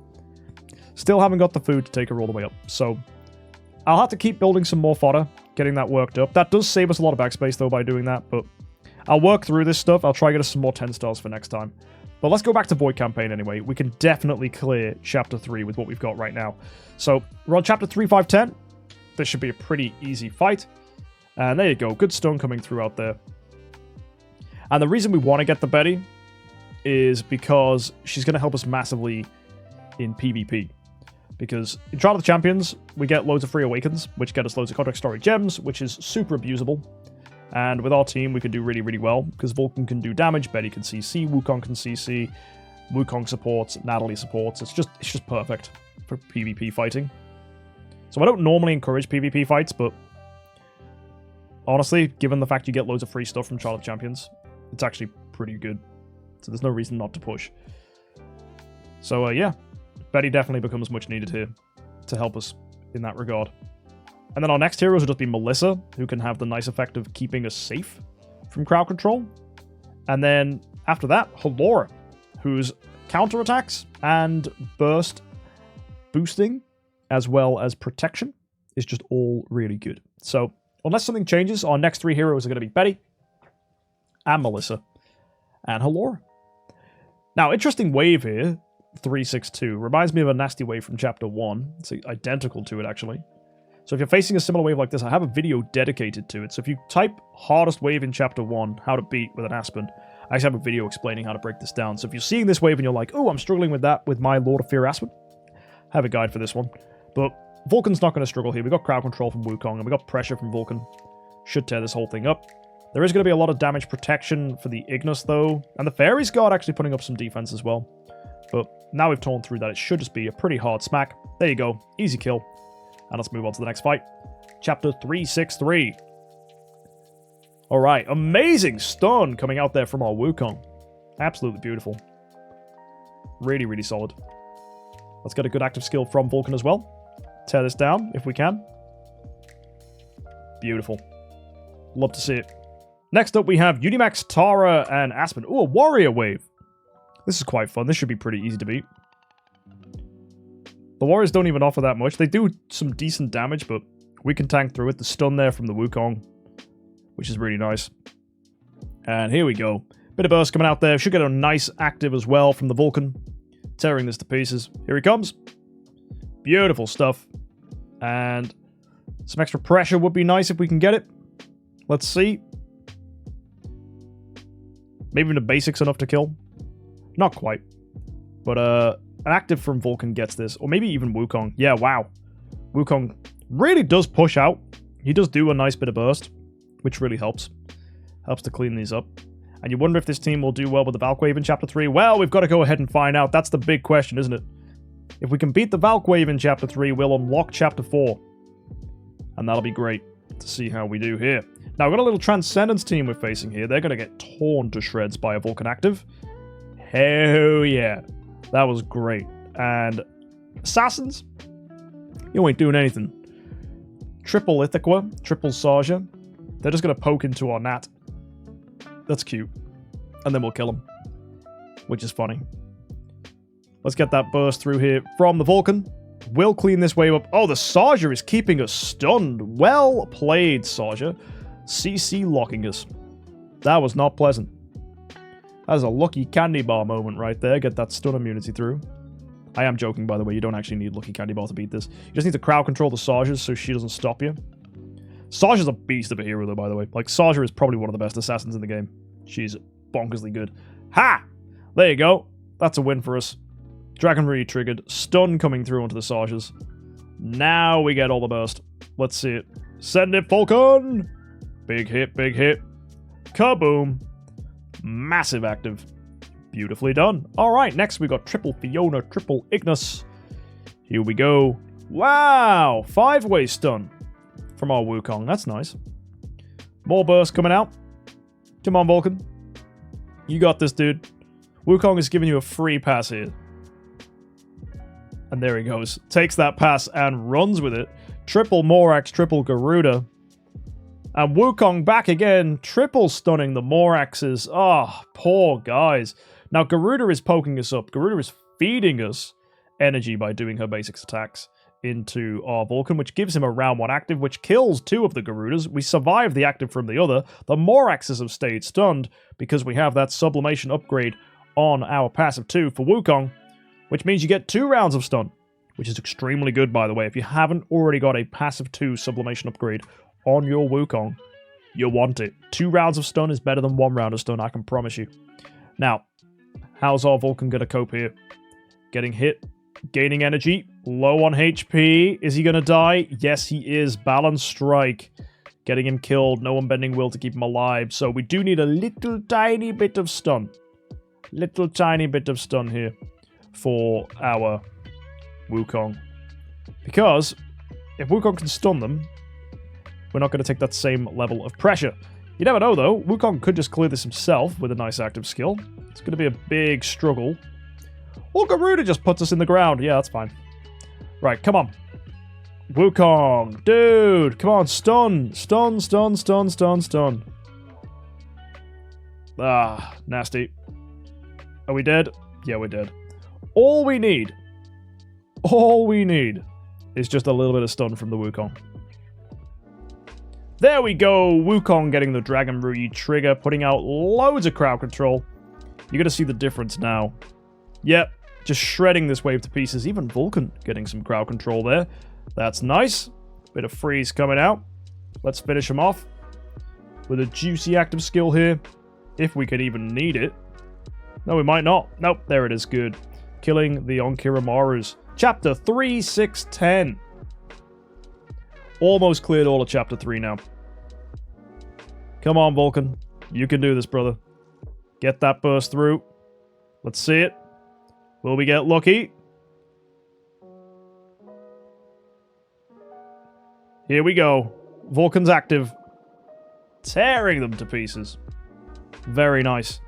Speaker 1: still haven't got the food to take her all the way up. So I'll have to keep building some more fodder, getting that worked up. That does save us a lot of backspace though by doing that, but I'll work through this stuff. I'll try to get us some more 10-stars for next time. But let's go back to Void Campaign anyway. We can definitely clear Chapter 3 with what we've got right now. So we're on Chapter 3, 5, 10. This should be a pretty easy fight. And there you go. Good stun coming through out there. And the reason we want to get the Betty is because she's going to help us massively in PvP. Because in Trial of the Champions, we get loads of free awakens, which get us loads of contract story gems, which is super abusable. And with our team, we can do really, really well, because Vulcan can do damage, Betty can CC, Wukong can CC, Wukong supports, Natalia supports. It's just perfect for PvP fighting. So I don't normally encourage PvP fights, but honestly, given the fact you get loads of free stuff from Trial of Champions, it's actually pretty good. So there's no reason not to push. So yeah, Betty definitely becomes much needed here to help us in that regard. And then our next heroes will just be Melissa, who can have the nice effect of keeping us safe from crowd control. And then after that, Halora, whose counterattacks and burst boosting, as well as protection, is just all really good. So unless something changes, our next 3 heroes are going to be Betty, and Melissa, and Halora. Now, interesting wave here, 362, reminds me of a nasty wave from Chapter 1. It's identical to it, actually. So if you're facing a similar wave like this, I have a video dedicated to it. So if you type hardest wave in Chapter 1, how to beat with an Aspen, I actually have a video explaining how to break this down. So if you're seeing this wave and you're like, oh, I'm struggling with that with my Lord of Fear Aspen, I have a guide for this one. But Vulcan's not going to struggle here. We've got crowd control from Wukong, and we've got pressure from Vulcan. Should tear this whole thing up. There is going to be a lot of damage protection for the Ignis, though. And the Fairy's Guard actually putting up some defense as well. But now we've torn through that, it should just be a pretty hard smack. There you go. Easy kill. And let's move on to the next fight. Chapter 363. Alright, amazing stun coming out there from our Wukong. Absolutely beautiful. Really, really solid. Let's get a good active skill from Vulcan as well. Tear this down if we can. Beautiful. Love to see it. Next up we have Unimax, Tara, and Aspen. Ooh, a warrior wave. This is quite fun. This should be pretty easy to beat. The warriors don't even offer that much. They do some decent damage, but we can tank through it. The stun there from the Wukong, which is really nice. And here we go. Bit of burst coming out there. Should get a nice active as well from the Vulcan. Tearing this to pieces. Here he comes. Beautiful stuff. And some extra pressure would be nice if we can get it. Let's see. Maybe even the basics enough to kill. Not quite. But an active from Vulcan gets this. Or maybe even Wukong. Yeah, wow. Wukong really does push out. He does do a nice bit of burst, which really helps. Helps to clean these up. And you wonder if this team will do well with the Valkwave in Chapter 3. Well, we've got to go ahead and find out. That's the big question, isn't it? If we can beat the Valkwave in Chapter 3, we'll unlock Chapter 4. And that'll be great to see how we do here. Now, we've got a little Transcendence team we're facing here. They're going to get torn to shreds by a Vulcan active. Hell yeah. That was great. And Assassins? You ain't doing anything. Triple Ithaca, triple Sarja. They're just going to poke into our Nat. That's cute. And then we'll kill him. Which is funny. Let's get that burst through here from the Vulcan. We'll clean this wave up. Oh, the Sarja is keeping us stunned. Well played, Sarja. CC locking us. That was not pleasant. That is a lucky candy bar moment right there. Get that stun immunity through. I am joking, by the way. You don't actually need lucky candy bar to beat this. You just need to crowd control the Sarjas so she doesn't stop you. Sarja's a beast of a hero, though, by the way. Like, Sarja is probably one of the best assassins in the game. She's bonkersly good. Ha! There you go. That's a win for us. Dragon Re triggered. Stun coming through onto the Sarjas. Now we get all the burst. Let's see it. Send it, Vulcan! Big hit, big hit. Kaboom! Massive active. Beautifully done. Alright, next we got triple Fiona, triple Ignis. Here we go. Wow! 5-way stun from our Wukong. That's nice. More burst coming out. Come on, Vulcan. You got this, dude. Wukong is giving you a free pass here. And there he goes. Takes that pass and runs with it. Triple Morax, triple Garuda. And Wukong back again. Triple stunning the Moraxes. Oh, poor guys. Now, Garuda is poking us up. Garuda is feeding us energy by doing her basics attacks into our Vulcan, which gives him a round 1 active, which kills 2 of the Garudas. We survive the active from the other. The Moraxes have stayed stunned because we have that sublimation upgrade on our passive 2 for Wukong, which means you get 2 rounds of stun, which is extremely good, by the way. If you haven't already got a passive 2 sublimation upgrade on your Wukong, you want it. 2 rounds of stun is better than 1 round of stun, I can promise you. Now, how's our Vulcan going to cope here? Getting hit, gaining energy, low on HP. Is he going to die? Yes, he is. Balance strike. Getting him killed. No unbending will to keep him alive. So we do need a little tiny bit of stun. Little tiny bit of stun here for our Wukong. Because if Wukong can stun them, we're not going to take that same level of pressure. You never know, though. Wukong could just clear this himself with a nice active skill. It's going to be a big struggle. Or Garuda just puts us in the ground. Yeah, that's fine. Right, come on. Wukong. Dude, come on. Stun. Stun, stun, stun, stun, stun. Ah, nasty. Are we dead? Yeah, we're dead. All we need is just a little bit of stun from the Wukong. There we go. Wukong getting the Dragon Rui trigger, putting out loads of crowd control. You're going to see the difference now. Yep, just shredding this wave to pieces. Even Vulcan getting some crowd control there. That's nice. Bit of freeze coming out. Let's finish him off with a juicy active skill here. If we can even need it. No, we might not. Nope, there it is. Good. Killing the Onkiramarus. Chapter 3, 6, 10. Almost cleared all of Chapter 3 now. Come on, Vulcan. You can do this, brother. Get that burst through. Let's see it. Will we get lucky? Here we go. Vulcan's active. Tearing them to pieces. Very nice.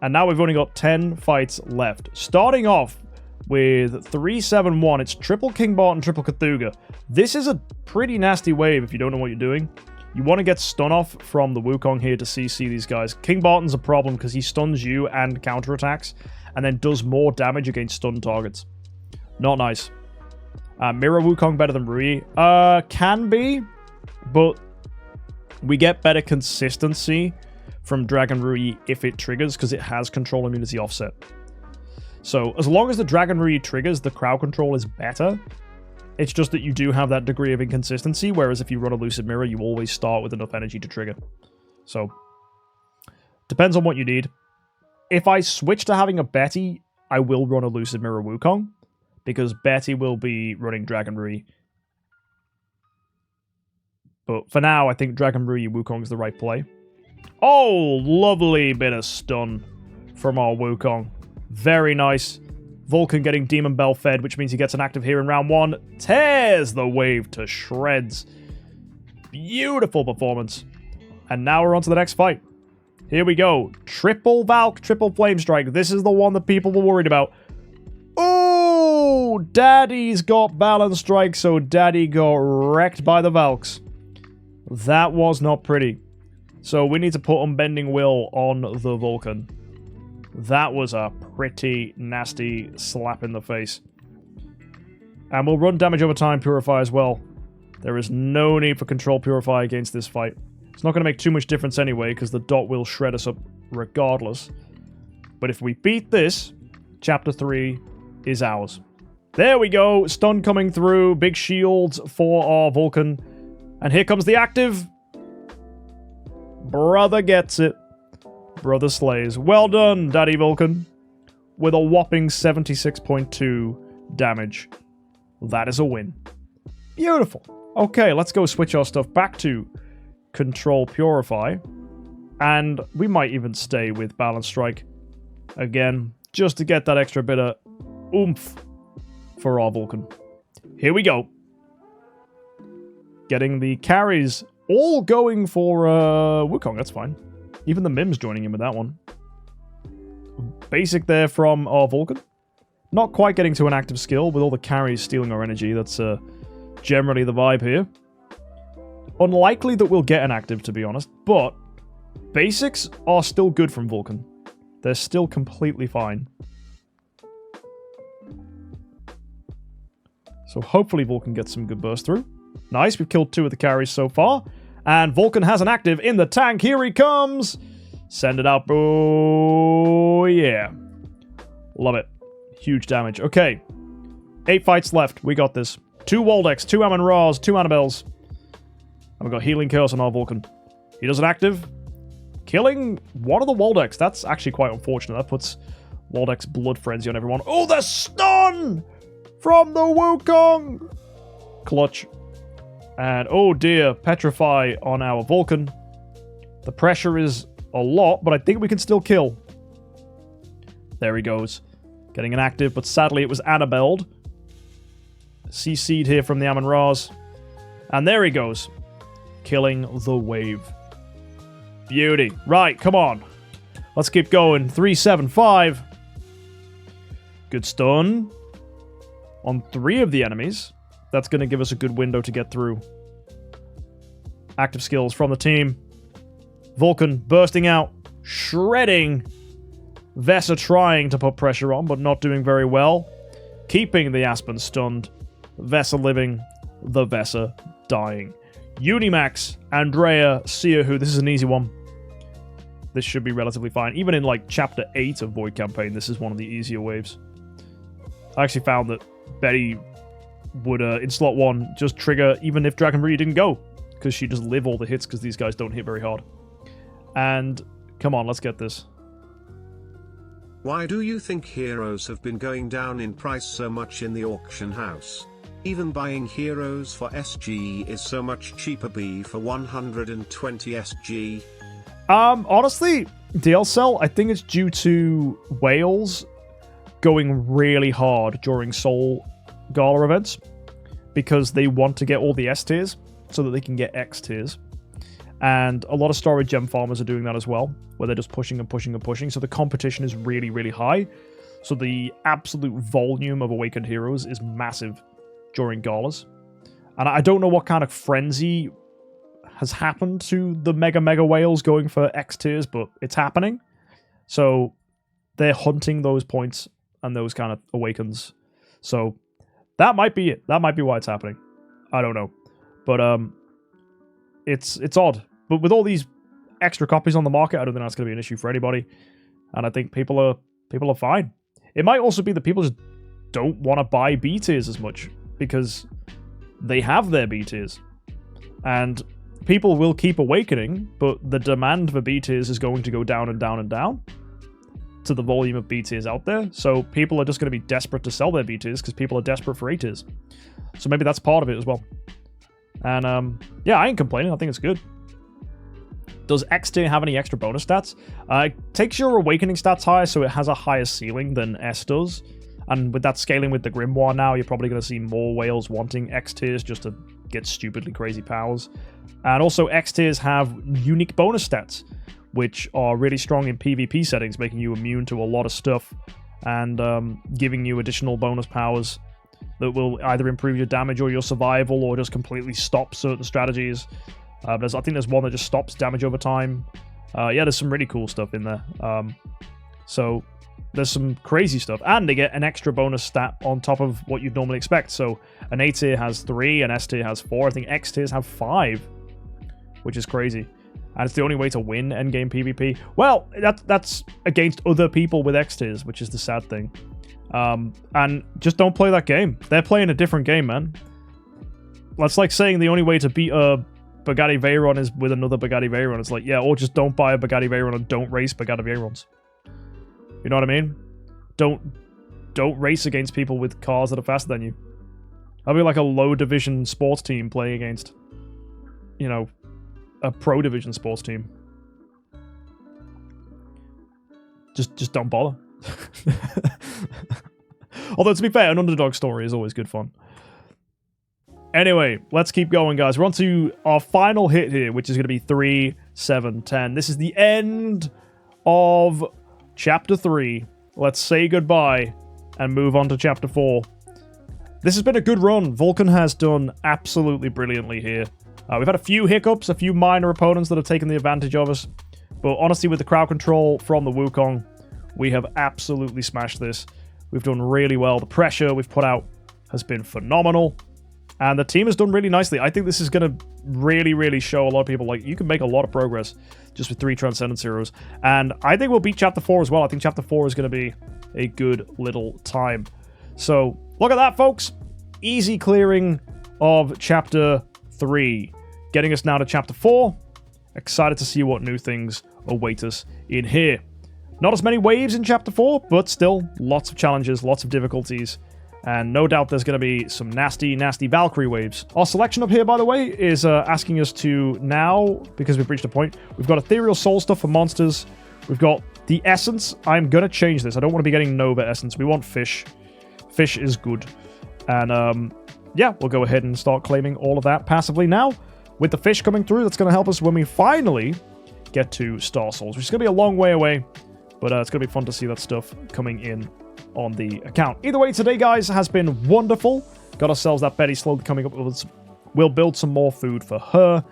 Speaker 1: And now we've only got 10 fights left. Starting off with 3-7-1. It's triple King Barton, triple Cthulhu. This is a pretty nasty wave if you don't know what you're doing. You want to get stun off from the Wukong here to CC these guys. King Barton's a problem because he stuns you and counterattacks, and then does more damage against stun targets. Not nice. Mirror Wukong better than Rui? Can be, but we get better consistency from Dragon Rui if it triggers, because it has control immunity offset. So, as long as the Dragon Rui triggers, the crowd control is better. It's just that you do have that degree of inconsistency, whereas if you run a Lucid Mirror, you always start with enough energy to trigger. So, depends on what you need. If I switch to having a Betty, I will run a Lucid Mirror Wukong, because Betty will be running Dragon Rui. But for now, I think Dragon Rui Wukong is the right play. Oh, lovely bit of stun from our Wukong. Very nice. Vulcan getting Demon Bell fed, which means he gets an active here in round 1. Tears the wave to shreds. Beautiful performance. And now we're on to the next fight. Here we go. Triple Valk, triple Flame Strike. This is the one that people were worried about. Oh, Daddy's got Balance Strike, so Daddy got wrecked by the Valks. That was not pretty. So we need to put Unbending Will on the Vulcan. That was a pretty nasty slap in the face. And we'll run damage over time Purify as well. There is no need for Control Purify against this fight. It's not going to make too much difference anyway, because the dot will shred us up regardless. But if we beat this, Chapter 3 is ours. There we go. Stun coming through. Big shields for our Vulcan. And here comes the active. Brother gets it. Brother slays. Well done, Daddy Vulcan. With a whopping 76.2 damage. That is a win. Beautiful. Okay, let's go switch our stuff back to Control Purify. And we might even stay with Balance Strike again, just to get that extra bit of oomph for our Vulcan. Here we go. Getting the carries all going for Wukong, that's fine. Even the Mims joining in with that one. Basic there from our Vulcan. Not quite getting to an active skill with all the carries stealing our energy. That's generally the vibe here. Unlikely that we'll get an active, to be honest, but basics are still good from Vulcan. They're still completely fine. So hopefully Vulcan gets some good burst through. Nice, we've killed 2 of the carries so far. And Vulcan has an active in the tank. Here he comes. Send it out. Oh, yeah. Love it. Huge damage. Okay. 8 fights left. We got this. 2 Waldex, 2 Amun-Ras, 2 Annabelles. And we've got Healing Curse on our Vulcan. He does an active. Killing one of the Waldex. That's actually quite unfortunate. That puts Waldex Blood Frenzy on everyone. Oh, the stun from the Wukong. Clutch. And, oh dear, Petrify on our Vulcan. The pressure is a lot, but I think we can still kill. There he goes. Getting an active, but sadly it was Annabelled. CC'd here from the Amun-Ras. And there he goes. Killing the wave. Beauty. Right, come on. Let's keep going. 3-7-5. Good stun. On 3 of the enemies. That's going to give us a good window to get through. Active skills from the team. Vulcan bursting out. Shredding. Vesa trying to put pressure on, but not doing very well. Keeping the Aspen stunned. Vesa living. The Vesa dying. Unimax, Andrea, Siahu. This is an easy one. This should be relatively fine. Even in like Chapter 8 of Void Campaign, this is one of the easier waves. I actually found that Betty would, in slot 1, just trigger even if Dragon Breed didn't go. Because she just live all the hits because these guys don't hit very hard. And, come on, let's get this.
Speaker 2: Why do you think heroes have been going down in price so much in the auction house? Even buying heroes for SG is so much cheaper for 120 SG.
Speaker 1: Honestly, DLCell, I think it's due to whales going really hard during Soul Gala events. Because they want to get all the S tiers so that they can get X tiers. And a lot of storage gem farmers are doing that as well, where they're just pushing and pushing and pushing. So the competition is really, really high. So the absolute volume of Awakened Heroes is massive during galas. And I don't know what kind of frenzy has happened to the mega whales going for X tiers, but it's happening. So they're hunting those points and those kind of awakens. So that might be it. That might be why it's happening. I don't know. But it's odd. But with all these extra copies on the market, I don't think that's going to be an issue for anybody. And I think people are fine. It might also be that people just don't want to buy B tiers as much because they have their B tiers. And people will keep awakening, but the demand for B tiers is going to go down and down and down to the volume of B tiers out there. So people are just going to be desperate to sell their B tiers because people are desperate for A tiers. So maybe that's part of it as well. And yeah, I ain't complaining. I think it's good. Does X tier have any extra bonus stats? It takes your awakening stats higher, so it has a higher ceiling than S does. And with that scaling with the Grimoire now, you're probably going to see more whales wanting X tiers just to get stupidly crazy powers. And also X tiers have unique bonus stats, which are really strong in PvP settings, making you immune to a lot of stuff and giving you additional bonus powers that will either improve your damage or your survival or just completely stop certain strategies. I think there's one that just stops damage over time. Yeah, there's some really cool stuff in there. So there's some crazy stuff. And they get an extra bonus stat on top of what you'd normally expect. So an A tier has 3, an S tier has 4. I think X tiers have 5, which is crazy. And it's the only way to win endgame PvP. Well, that's against other people with X tiers, which is the sad thing. And just don't play that game. They're playing a different game, man. That's like saying the only way to beat a Bugatti Veyron is with another Bugatti Veyron. It's like, yeah, or just don't buy a Bugatti Veyron and don't race Bugatti Veyrons. You know what I mean? Don't race against people with cars that are faster than you. That'll be like a low division sports team playing against, you know, a pro division sports team. Just don't bother. Although, to be fair, an underdog story is always good fun. Anyway, let's keep going, guys. We're on to our final hit here, which is going to be 3, 7, 10. This is the end of Chapter 3. Let's say goodbye and move on to Chapter 4. This has been a good run. Vulcan has done absolutely brilliantly here. We've had a few hiccups, a few minor opponents that have taken the advantage of us. But honestly, with the crowd control from the Wukong, we have absolutely smashed this. We've done really well. The pressure we've put out has been phenomenal. And the team has done really nicely. I think this is going to really, really show a lot of people, like, you can make a lot of progress just with 3 Transcendence Heroes. And I think we'll beat Chapter 4 as well. I think Chapter 4 is going to be a good little time. So, look at that, folks. Easy clearing of Chapter 3. Getting us now to Chapter 4. Excited to see what new things await us in here. Not as many waves in Chapter 4, but still lots of challenges, lots of difficulties. And no doubt there's going to be some nasty, nasty Valkyrie waves. Our selection up here, by the way, is asking us to now, because we've reached a point, we've got Ethereal Soul stuff for monsters. We've got the Essence. I'm going to change this. I don't want to be getting Nova Essence. We want Fish. Fish is good. And, yeah, we'll go ahead and start claiming all of that passively now. With the Fish coming through, that's going to help us when we finally get to Star Souls, which is going to be a long way away. But it's going to be fun to see that stuff coming in on the account. Either way, today, guys, has been wonderful. Got ourselves that Betty slowly coming up. We'll build some more food for her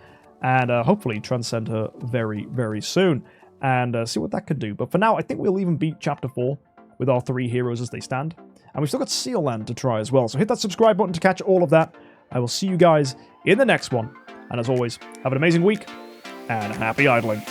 Speaker 1: and hopefully transcend her very, very soon and see what that can do. But for now, I think we'll even beat Chapter 4 with our 3 heroes as they stand. And we've still got Seal Land to try as well. So hit that subscribe button to catch all of that. I will see you guys in the next one. And as always, have an amazing week and happy idling.